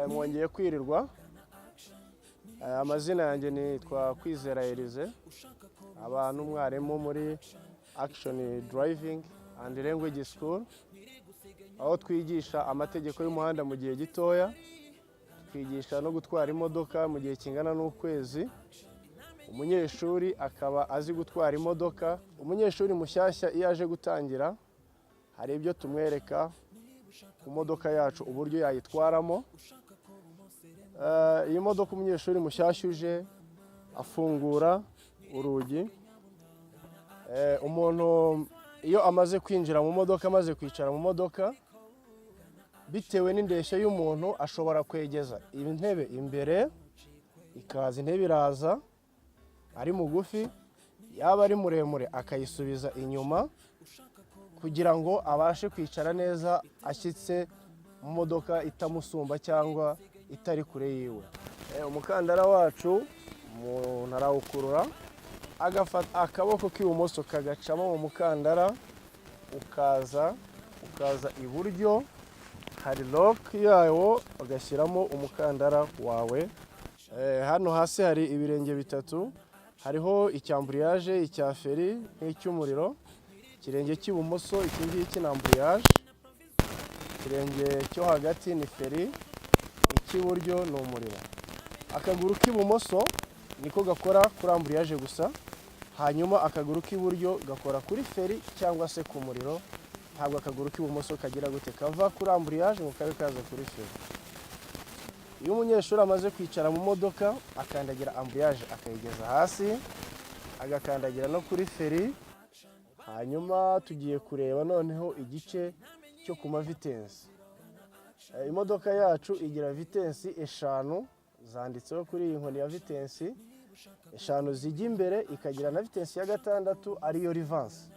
Mwongeye kwirirwa. Amazina yanjye nitwa Kwizera Elize, abantu mwarimu muri Action Driving and Language School, aho twigisha amategeko y'umuhanda mu gihe gitoya, twigisha no gutwara imodoka mu gihe kingana n'ukwezi. Umunyeshuri akaba azi gutwara imodoka. Umunyeshuri mushyashya iyo aje gutangira, hari ibyo tumwereka ku modoka yacu uburyo yayitwaramo. Iyi modoka umunyeshuri mushyashya uje afungura urugi. Umuntu iyo amaze kwinjira mu modoka, amaze kwicara mu modoka, bitewe n'indeshyo y'umuntu ashobora kwegeza intebe imbere, ikaza intebe iraza, ari mugufi, yaba ari muremure akayisubiza inyuma, kugira ngo abashe kwicara neza ashyitse mu modoka itamusumba cyangwa itari kure yiwe. Umukandara wacu umuntu arawukurura, agafata akaboko k'ibumoso kagacamo mu mukandara, ukaza iburyo, hari lock yawo, ugashyiramo umukandara wawe. Hano hasi hari ibirenge bitatu, hariho icyamburiyage, icya feri n'icy'umuriro. Ikirenge cy'ibumoso iki ngiki ni amburiyage, ikirenge cyo hagati ni feri, icy'iburyo ni umuriro. Akaguru k'ibumoso niko gakora kuri amburiyage gusa, hanyuma akaguru k'iburyo gakora kuri feri cyangwa se ku muriro. Ntabwo akaguru k'ibumoso kagira gute kava kuri amburiyage ngo kabe kaza kuri feri. Iyo umunyeshuri amaze kwicara mu modoka, akandagira amburiyage akayigeza hasi, agakandagira no kuri feri. Hanyuma tugiye kureba noneho igice cyo ku mavitensi. Imodoka yacu igira vitensi eshanu, zanditseho kuri iyi nkoni ya vitensi eshanu zijya imbere, ikagira na vitensi ya gatandatu ariyo rivansi.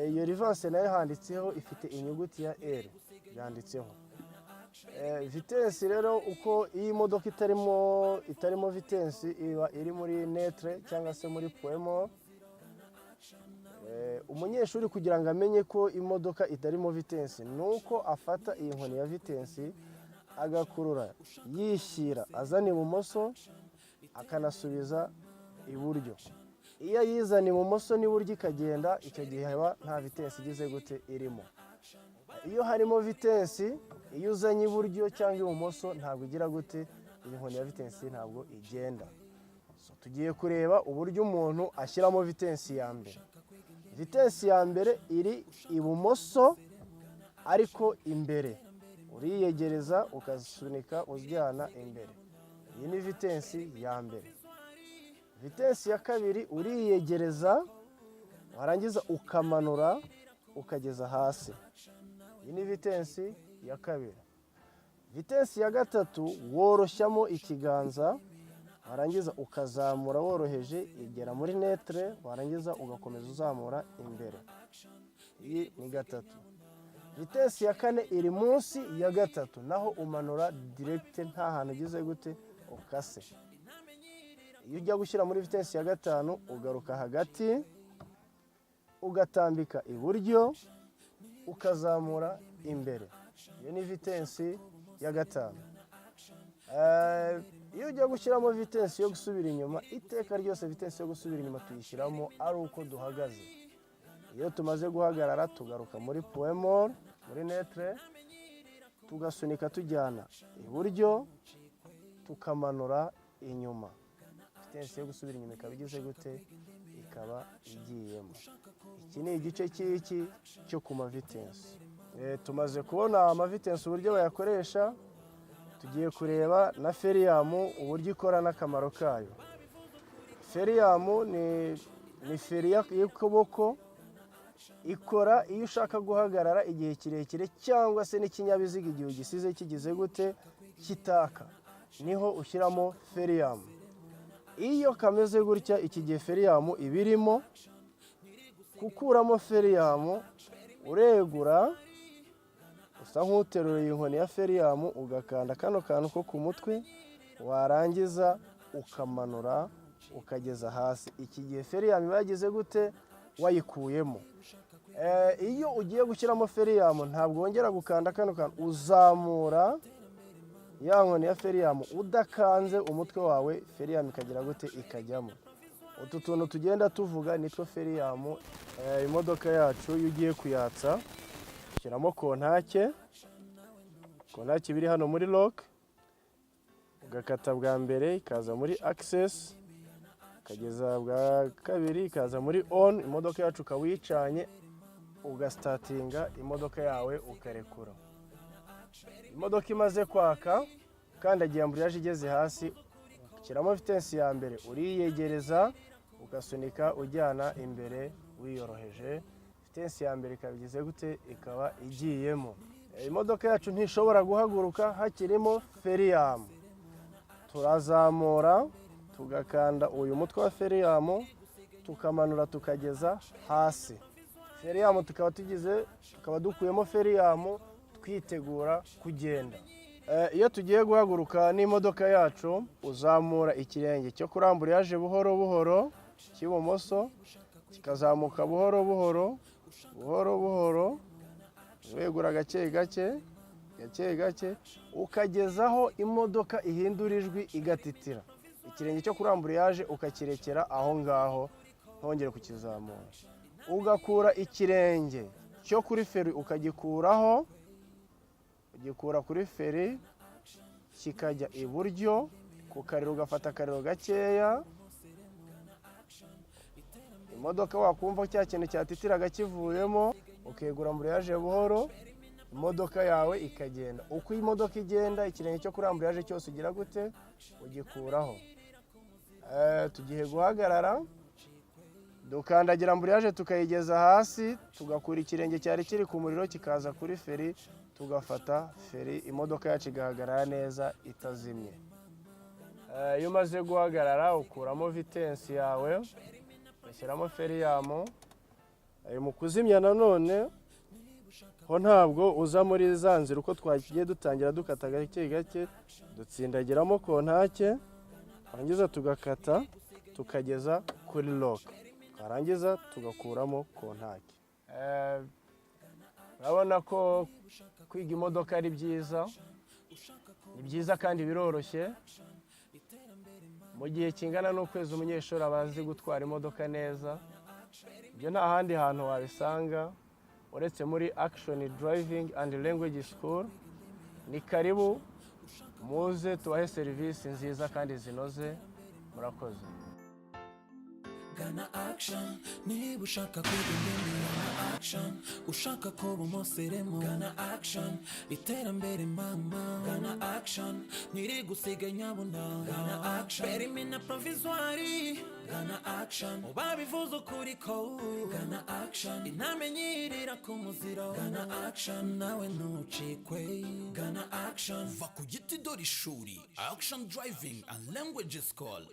Iyo rivansi nayo handitseho, ifite inyuguti ya R yanditseho. Vitensi rero uko iyi modoka itarimo vitensi, iba iri muri netre cyangwa se muri poemo. Umunyeshuri kugira ngo amenye ko imodoka itarimo vitensi, nuko afata iyi nkoni ya vitensi agakurura yishyira azana ibumoso, akanasubiza iburyo. Iyo yizana ibumoso n'iburyo ikagenda, icyo gihe haba nta vitensi igize gute irimo. Iyo harimo vitensi, iyo uzanye iburyo cyangwa ibumoso ntabwo igira gute, iyi nkoni ya vitensi ntabwo igenda. Tugiye kureba uburyo umuntu ashyiramo vitensi ya mbere. Vitensi ya mbere iri ibumoso ariko imbere, uriyegereza ukasunika ujyana imbere. Iyi ni vitensi ya mbere. Vitensi ya kabiri uriyegereza, warangiza ukamanura ukageza hasi. Iyi ni vitensi ya kabiri. Vitensi ya gatatu woroshyamo ikiganza, warangiza ukazamura woroheje, igera muri netre, warangiza ugakomeza uzamura imbere. Iyi ni gatatu. Vitensi ya kane iri munsi ya gatatu, naho umanura direct, nta hantu ugize gute ukase. Iyo ujya gushyira muri vitensi ya gatanu, ugaruka hagati, ugatambika iburyo, ukazamura imbere. Iyo ni vitensi ya gatanu. Iyo ujya gushyiramo vitensi yo gusubira inyuma, iteka ryose vitensi yo gusubira inyuma tuyishyiramo ari uko duhagaze. Iyo tumaze guhagarara, tugaruka muri poemo, muri netre, tugasunika tujyana iburyo, tukamanura inyuma. Vitensi yo gusubira inyuma ikaba igize gute, ikaba igiyemo. Iki ni igice cy'iki cyo ku mavitensi. Tumaze kubona amavitensi uburyo bayakoresha, tugiye kureba na feriyamu uburyo ikora n'akamaro kayo. Feriyamu ni feri y'ukuboko, ikora iyo ushaka guhagarara igihe kirekire cyangwa se n'ikinyabiziga igihe ugisize kigize gute kitaka, niho ushyiramo feriyamu. Iyo kameze gutya, iki gihe feriyamu iba irimo. Gukuramo feriyamu, uregura usa nk'uterura iyi nkoni ya feriyamu, ugakanda kano kantu ko ku mutwe, warangiza ukamanura ukageza hasi. Iki gihe feriyamu iba yagize gute, wayikuyemo. iyo ugiye gushyiramo feriyamu ntabwo wongera gukanda kano kantu, uzamura ya nkoni ya feriyamu udakanze umutwe wawe, feriyamu ikagira gute ikajyamo. Utu tuntu tugenda tuvuga nitwo feriyamu. Imodoka yacu iyo ugiye kuyatsa ushyiramo kontake biri hano muri lock, ugakata bwa mbere ikaza muri access, ukageza bwa kabiri ikaza muri on, imodoka yacu ukaba uyicanye, ugasitatinga imodoka yawe ukarekura. Imodoka imaze kwaka kandagiye amburiyaje igeze hasi, ushyiramo vitensi ya mbere uriyegereza, ugasunika ujyana imbere wiyoroheje. Vitensi ya mbere ikaba igize gute, ikaba igiyemo. Imodoka yacu ntishobora guhaguruka hakirimo feriyamu. Turazamura tugakanda uyu mutwe wa feriyamu, tukamanura tukageza hasi. Feriyamu tukaba dukuyemo feriyamu twitegura kugenda. Iyo tugiye guhaguruka n'imodoka yacu, uzamura ikirenge cyo kuri amburiyaje buhoro buhoro cy'ibumoso, kikazamuka buhoro buhoro wegura gake gake, ukagezaho imodoka ihindura ijwi igatitira. Ikirenge cyo kuri amburiyaje ukakirekera aho ngaho, ntongere kukizamura. Ugakura ikirenge cyo kuri feri ukagikuraho, ugikura kuri feri kikajya iburyo ku kariro, ugafata akariro gakeya. Imodoka wakumva cya kintu cyatitiraga kivuyemo, ukegura amburiyaje buhoro, imodoka yawe ikagenda. Uko imodoka igenda, ikirenge cyo kuri amburiyaje cyose ugira gute, ugikuraho. Tugiye guhagarara, dukandagira amburiyaje tukayigeza hasi, tugakura ikirenge cyari kiri ku muriro kikaza kuri feri, tugafata feri, imodoka yacu igahagarara neza itazimye. Iyo umaze guhagarara ukuramo vitensi yawe, ugashyiramo feriyamu. Mu kuzimya nanone ho ntabwo uza muri za nzira uko twagiye dutangira dukata gake gake, dutsindagiramo kontake, twarangiza tugakata tukageza kuri lock, twarangiza tugakuramo kontake. Urabona ko kwiga imodoka ari byiza, ni byiza kandi biroroshye. Mu gihe kingana n'ukwezi umunyeshuri aba azi gutwara imodoka neza. Ibyo nta handi hantu wabisanga uretse muri Action Driving and Language School. Ni karibu muze tubahe serivisi nziza kandi zinoze. Murakoze. Gana Action, niba ushaka kwiga indimi Gana Action, ushaka kuba umusirimu Gana Action, iterambere mama Gana Action, ntiri gusiga nyabuna Gana Action, permis na provisoire Gana Action, ubabivuze ukuri ko Gana Action, intamenyirira ku muziro Gana Action, nawe ntucikwe Gana Action, va ku giti dore ishuri Action Driving and Language School.